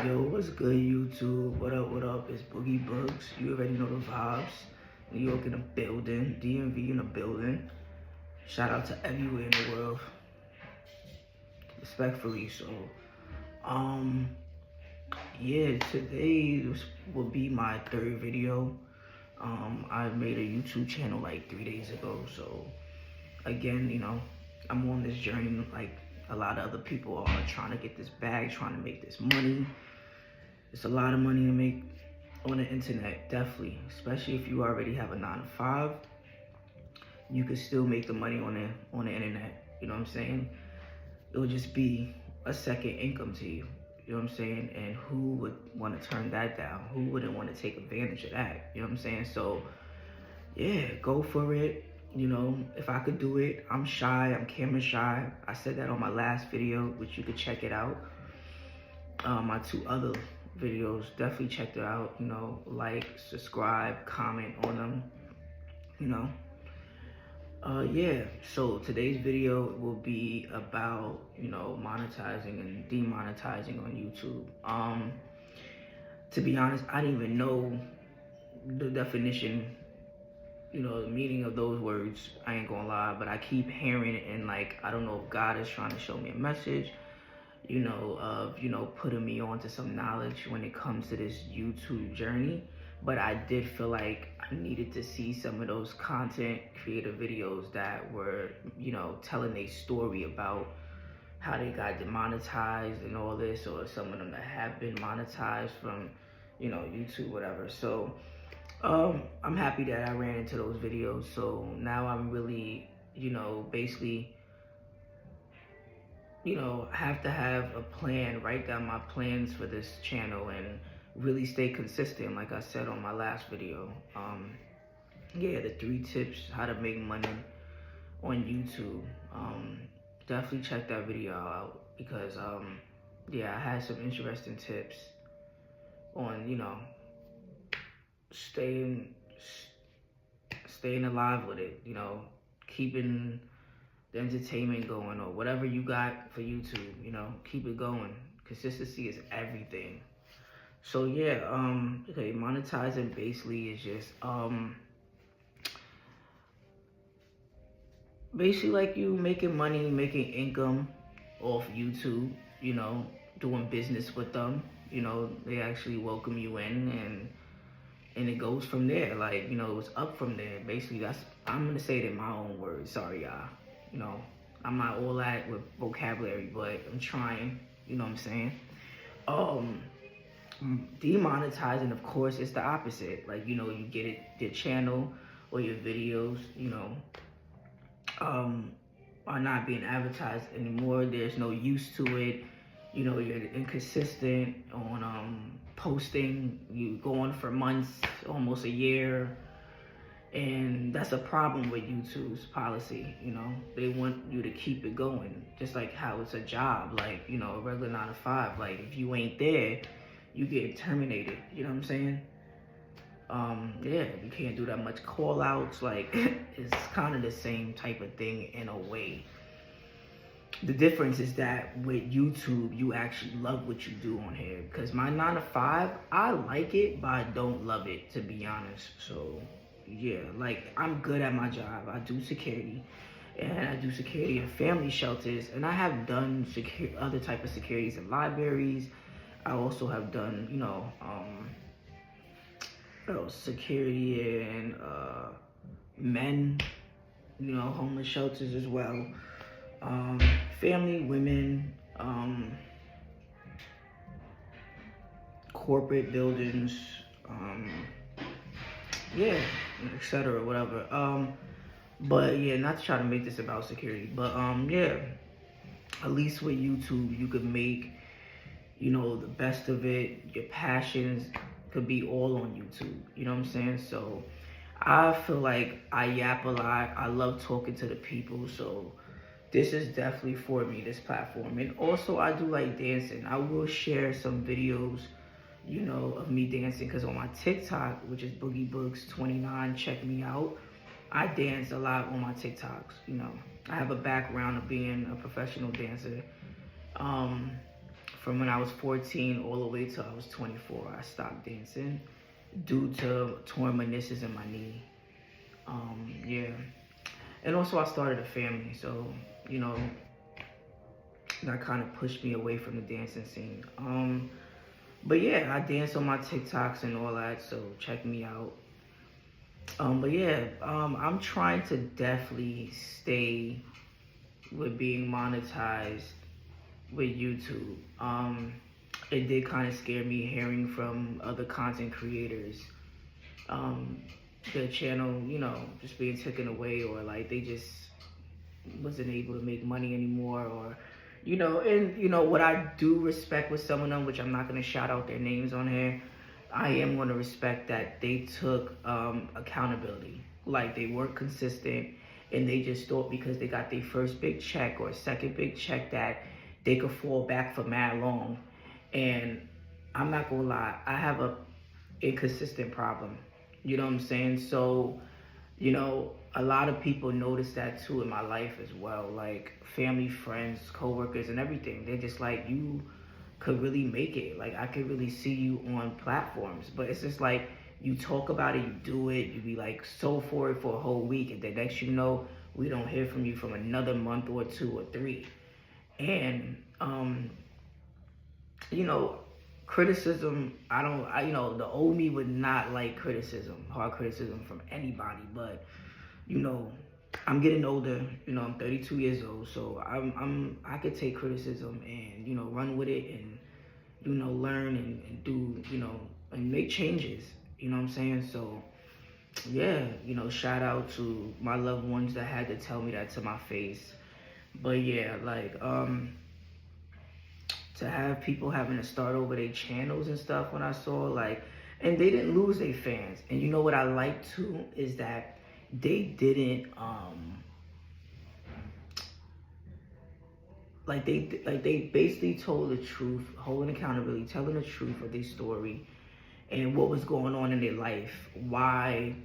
Yo, what's good, YouTube? What up, what up? It's Boogie Books. You already know the vibes. New York in the building, DMV in the building. Shout out to everywhere in the world. Respectfully, so, um, yeah, today will be my third video. I made a YouTube channel like 3 days ago, so, again, I'm on this journey like a lot of other people are, trying to get this bag, trying to make this money. It's a lot of money to make on the internet, definitely. Especially if you already have a 9 to 5, you can still make the money on the internet. You know what I'm saying? It would just be a second income to you. You know what I'm saying? And who would want to turn that down? Who wouldn't want to take advantage of that? You know what I'm saying? So yeah, go for it. If I could do it, I'm shy, I'm camera shy. I said that on my last video, which you could check it out. My 2 other videos, definitely check it out. Like, subscribe, comment on them. Yeah, so today's video will be about monetizing and demonetizing on YouTube. To be honest, I didn't even know the definition, the meaning of those words. I ain't gonna lie, but I keep hearing it, and like, I don't know if God is trying to show me a message, of putting me onto some knowledge when it comes to this YouTube journey. But I did feel like I needed to see some of those content creator videos that were, telling a story about how they got demonetized and all this, or some of them that have been monetized from, YouTube, whatever. So I'm happy that I ran into those videos. So now I'm really, basically, have to have a plan, write down my plans for this channel and really stay consistent, like I said on my last video. Yeah, the 3 tips how to make money on YouTube. Definitely check that video out because, yeah, I had some interesting tips on, staying alive with it, keeping the entertainment going, or whatever you got for YouTube, keep it going. Consistency is everything. So yeah, okay, monetizing basically is just basically like you making money, making income off YouTube, doing business with them. They actually welcome you in, and it goes from there. Like, it's up from there. Basically, I'm gonna say it in my own words. Sorry, y'all. I'm not all that with vocabulary, but I'm trying. You know what I'm saying? Demonetizing, of course, is the opposite. Like, you get it, your channel or your videos, are not being advertised anymore. There's no use to it. You're inconsistent on posting. You go on for months, almost a year. And that's a problem with YouTube's policy. They want you to keep it going, just like how it's a job, like, a regular 9 to 5. Like, if you ain't there, you get terminated. You know what I'm saying? Yeah, you can't do that much call outs. Like, it's kind of the same type of thing in a way. The difference is that with YouTube, you actually love what you do on here. Because my 9 to 5, I like it, but I don't love it, to be honest. So yeah, like, I'm good at my job. I do security, and I do security in family shelters, and I have done other type of securities in libraries. I also have done, security in men, homeless shelters as well. Family, women, corporate buildings, yeah, etc. Whatever. But yeah, not to try to make this about security, but yeah, at least with YouTube, you could make, the best of it. Your passions could be all on YouTube. You know what I'm saying? So I feel like I yap a lot. I love talking to the people. So this is definitely for me, this platform. And also, I do like dancing. I will share some videos, of me dancing, because on my TikTok, which is Boogie Books 29, check me out. I dance a lot on my TikToks. I have a background of being a professional dancer. from when I was 14 all the way till I was 24. I stopped dancing due to torn meniscus in my knee. Yeah. And also I started a family, so, you know, that kind of pushed me away from the dancing scene. But yeah, I dance on my TikToks and all that, so check me out. But yeah, I'm trying to definitely stay with being monetized with YouTube. It did kind of scare me hearing from other content creators, their channel, you know, just being taken away, or like they just wasn't able to make money anymore, or you know. And you know what I do respect with some of them, which I'm not going to shout out their names on here, I am going to respect that they took accountability. Like they weren't consistent, and they just thought because they got their first big check or second big check that they could fall back for mad long. And I'm not gonna lie, I have a inconsistent problem. You know what I'm saying? So, you know, a lot of people notice that too in my life as well. Like family, friends, coworkers, and everything. They're just like, you could really make it. Like I could really see you on platforms. But it's just like you talk about it, you do it, you be like so for it for a whole week, and then next you know, we don't hear from you from another month or 2 or 3. And you know, criticism, you know, the old me would not like criticism, hard criticism from anybody. But you know, I'm getting older. You know, I'm 32 years old, so I could take criticism and you know run with it, and you know learn and do, you know, and make changes. You know what I'm saying? So yeah, you know, shout out to my loved ones that had to tell me that to my face. But yeah, like to have people having to start over their channels and stuff, when I saw like, and they didn't lose their fans. And you know what I like too is that they didn't like they basically told the truth, holding accountability, telling the truth of their story and what was going on in their life, why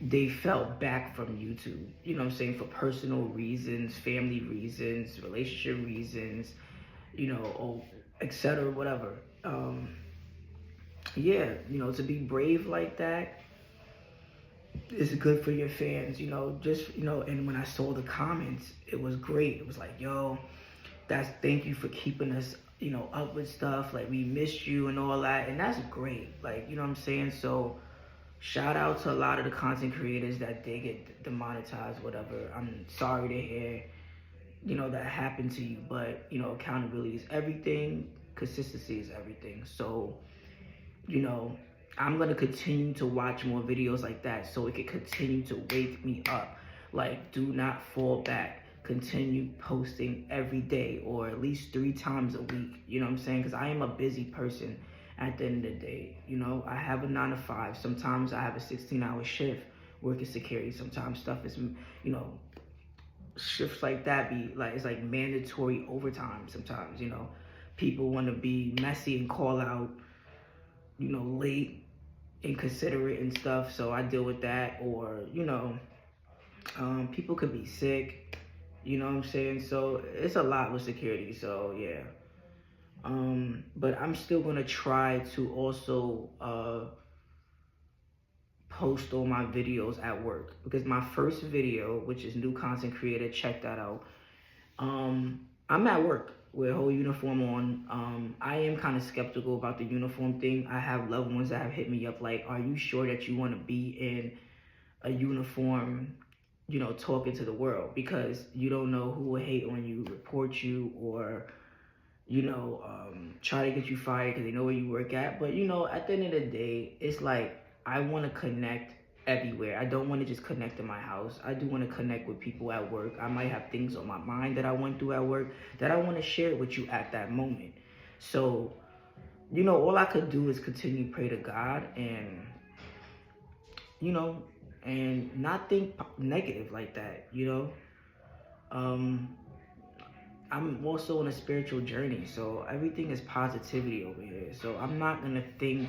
they felt back from YouTube. You know what I'm saying? For personal reasons, family reasons, relationship reasons, you know, or etc. Whatever. Yeah, you know, to be brave like that is good for your fans, you know, just, you know. And when I saw the comments, it was great. It was like, yo, thank you for keeping us, you know, up with stuff. Like, we missed you and all that. And that's great. Like, you know what I'm saying? So, shout out to a lot of the content creators that they get demonetized, whatever. I'm sorry to hear, you know, that happened to you. But, you know, accountability is everything. Consistency is everything. So, you know, I'm going to continue to watch more videos like that so it can continue to wake me up. Like, do not fall back. Continue posting every day or at least 3 times a week. You know what I'm saying? Because I am a busy person at the end of the day. You know, I have a 9 to 5. Sometimes I have a 16-hour shift working security. Sometimes stuff is, you know, shifts like that be like, it's like mandatory overtime sometimes, you know. People want to be messy and call out, you know, late, inconsiderate and stuff, so I deal with that. Or, you know, people could be sick, you know what I'm saying? So it's a lot with security, so yeah. But I'm still gonna try to also post all my videos at work, because my first video, which is new content creator, check that out. I'm at work with a whole uniform on. I am kind of skeptical about the uniform thing. I have loved ones that have hit me up like, are you sure that you want to be in a uniform, you know, talking to the world? Because you don't know who will hate on you, report you, or, you know, try to get you fired because they know where you work at. But, you know, at the end of the day, it's like, I want to connect everywhere. I don't want to just connect in my house. I do want to connect with people at work. I might have things on my mind that I went through at work that I want to share with you at that moment. So, you know, all I could do is continue to pray to God and, you know, and not think negative like that, you know. I'm also on a spiritual journey, so everything is positivity over here. So I'm not going to think,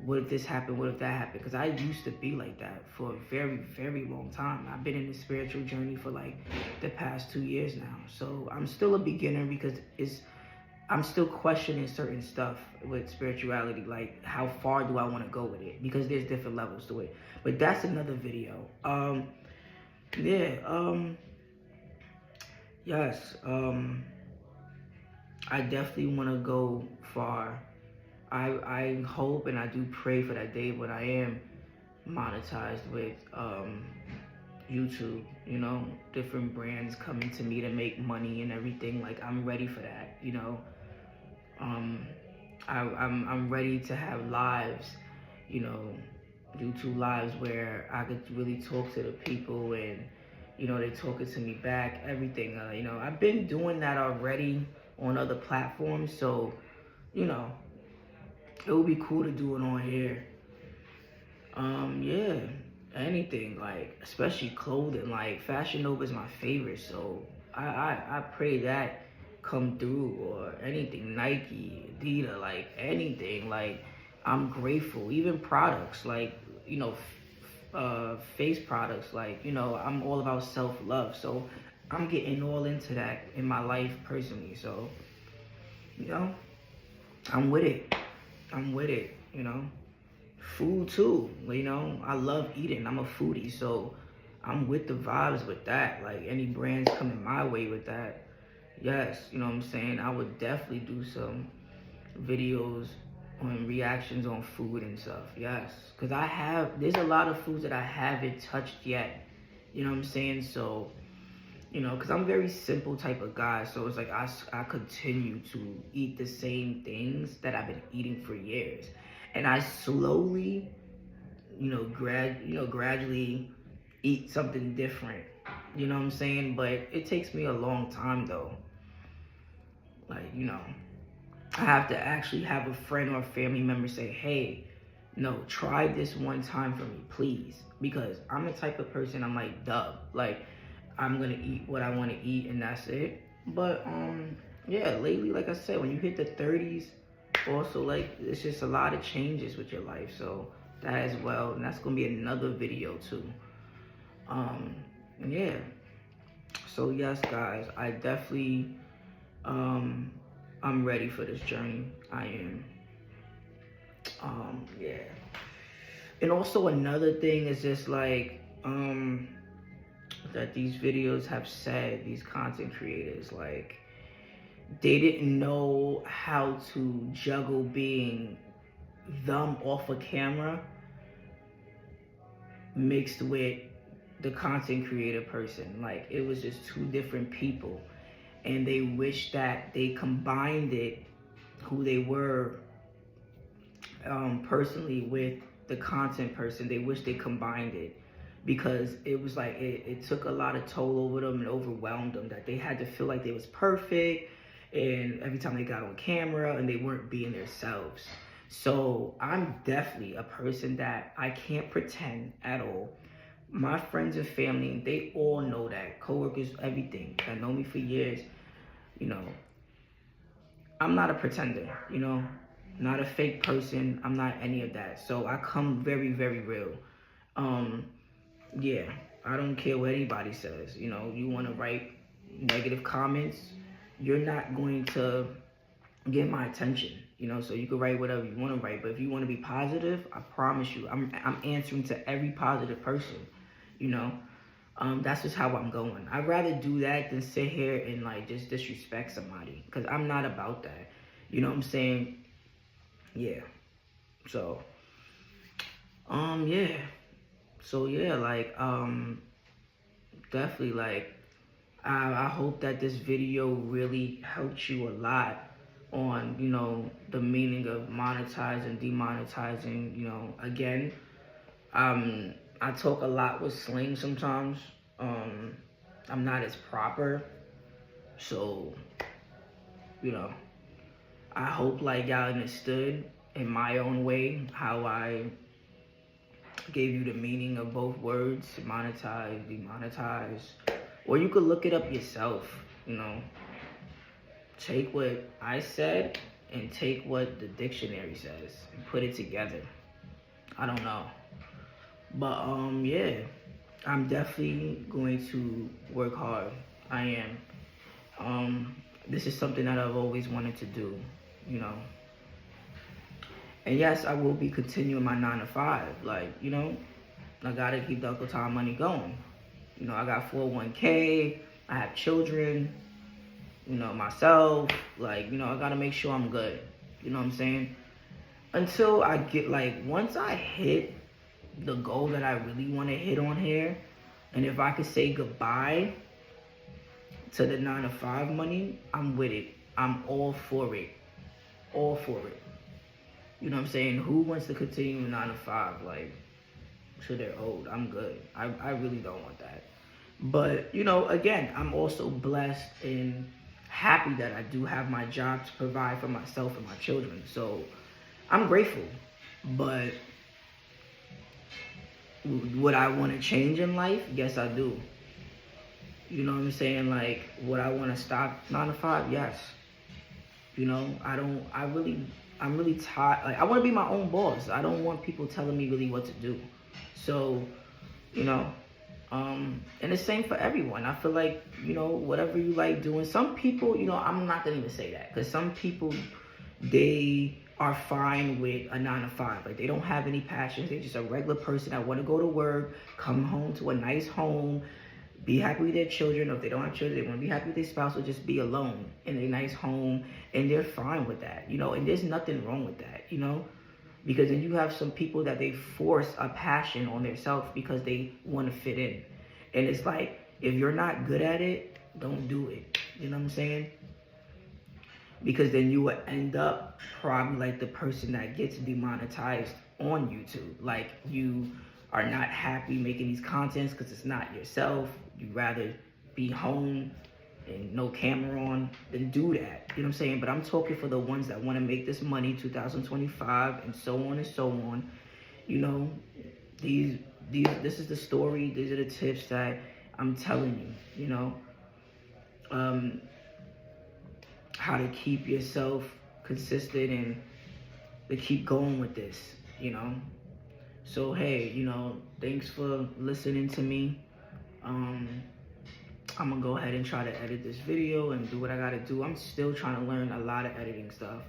what if this happened? What if that happened? Because I used to be like that for a very, very long time. I've been in the spiritual journey for like the past 2 years now. So I'm still a beginner because I'm still questioning certain stuff with spirituality, like how far do I want to go with it, because there's different levels to it. But that's another video. Yeah. Yes. I definitely want to go far. I hope and I do pray for that day when I am monetized with YouTube. You know, different brands coming to me to make money and everything. Like, I'm ready for that. You know, um, I'm ready to have lives. You know, YouTube lives where I could really talk to the people and they talking to me back. Everything. I've been doing that already on other platforms, so you know, it would be cool to do it on here. Yeah, anything, like, especially clothing. Like, Fashion Nova is my favorite, so I pray that come through, or anything, Nike, Adidas, like anything. Like, I'm grateful. Even products, like, face products. Like, I'm all about self-love, so I'm getting all into that in my life personally. So, you know, I'm with it. I'm with it. Food too. I love eating. I'm a foodie, so I'm with the vibes with that. Like, any brands coming my way with that, yes, you know what I'm saying? I would definitely do some videos on reactions on food and stuff. Yes, because there's a lot of foods that I haven't touched yet. You know what I'm saying? So, because I'm a very simple type of guy, so it's like I continue to eat the same things that I've been eating for years, and I slowly, gradually eat something different. You know what I'm saying? But it takes me a long time though. Like, I have to actually have a friend or a family member say, hey, no, try this one time for me, please. Because I'm the type of person, I'm like, duh. Like, I'm gonna eat what I want to eat and that's it. But yeah, lately, like I said, when you hit the 30s, also, like, it's just a lot of changes with your life. So that as well, and that's gonna be another video too. Yeah. So yes, guys, I definitely I'm ready for this journey. I am. Yeah. And also another thing is just like that these videos have said, these content creators, like, they didn't know how to juggle being them off a camera mixed with the content creator person. Like, it was just two different people, and they wish that they combined it, who they were personally, with the content person. They wish they combined it, because it was like it took a lot of toll over them and overwhelmed them, that they had to feel like they was perfect and every time they got on camera, and they weren't being themselves. So I'm definitely a person that I can't pretend at all. My friends and family, they all know that. Coworkers, everything that know me for years, you know, I'm not a pretender, not a fake person. I'm not any of that. So I come very, very real. Um, yeah, I don't care what anybody says. You want to write negative comments, you're not going to get my attention. So you can write whatever you want to write. But if you want to be positive, I promise you, I'm answering to every positive person. You know, that's just how I'm going. I'd rather do that than sit here and like just disrespect somebody, because I'm not about that. You know what I'm saying? Yeah. So, yeah. So yeah, like, definitely, like, I hope that this video really helps you a lot on, the meaning of monetizing, demonetizing. Again, I talk a lot with slang sometimes. I'm not as proper, so, you know, I hope, like, y'all understood in my own way how I gave you the meaning of both words, monetize, demonetize. Or you could look it up yourself, Take what I said and take what the dictionary says and put it together. I don't know. But yeah, I'm definitely going to work hard. I am. this is something that I've always wanted to do, you know. And yes, I will be continuing my 9 to 5. Like, you know, I gotta keep the Uncle Tom money going. You know, I got 401k, I have children, you know, myself. Like, you know, I gotta make sure I'm good. You know what I'm saying? Until I get, like, once I hit the goal that I really want to hit on here, and if I could say goodbye to the 9 to 5 money, I'm with it. I'm all for it. All for it. You know what I'm saying? Who wants to continue 9 to 5? Like, till they're old. I'm good. I really don't want that. But, you know, again, I'm also blessed and happy that I do have my job to provide for myself and my children. So I'm grateful. But would I want to change in life? Yes, I do. You know what I'm saying? Like, would I want to stop 9 to 5? Yes. You know, I'm really tired. Like, I want to be my own boss. I don't want people telling me really what to do. So, you know, and the same for everyone. I feel like, you know, whatever you like doing. Some people, you know, I'm not going to even say that. Because some people, they are fine with a 9 to 5. Like, they don't have any passions. They're just a regular person that want to go to work, come home to a nice home, be happy with their children. Or if they don't have children, they want to be happy with their spouse, or just be alone in a nice home, and they're fine with that, you know. And there's nothing wrong with that, you know, because then you have some people that they force a passion on themselves because they want to fit in, and it's like, if you're not good at it, don't do it. You know what I'm saying? Because then you will end up probably like the person that gets demonetized on YouTube. Like, you are not happy making these contents because it's not yourself. You'd rather be home and no camera on than do that. You know what I'm saying? But I'm talking for the ones that want to make this money 2025 and so on and so on. You know, this is the story. These are the tips that I'm telling you, you know. How to keep yourself consistent and to keep going with this, you know. So hey, you know, thanks for listening to me. I'm gonna go ahead and try to edit this video and do what I gotta do. I'm still trying to learn a lot of editing stuff.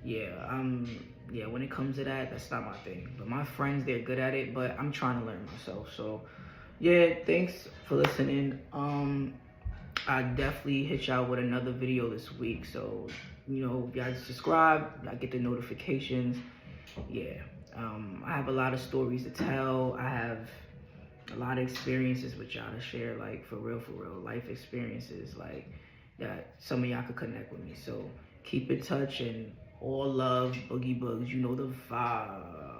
Yeah, when it comes to that, that's not my thing. But my friends, they're good at it, but I'm trying to learn myself. So yeah, thanks for listening. I definitely hit y'all with another video this week. So, you know, if y'all subscribe, y'all get the notifications. Yeah. I have a lot of stories to tell. I have a lot of experiences with y'all to share, like, for real, life experiences, like, that some of y'all could connect with me. So keep in touch, and all love, Boogie Bugs. You know the vibe.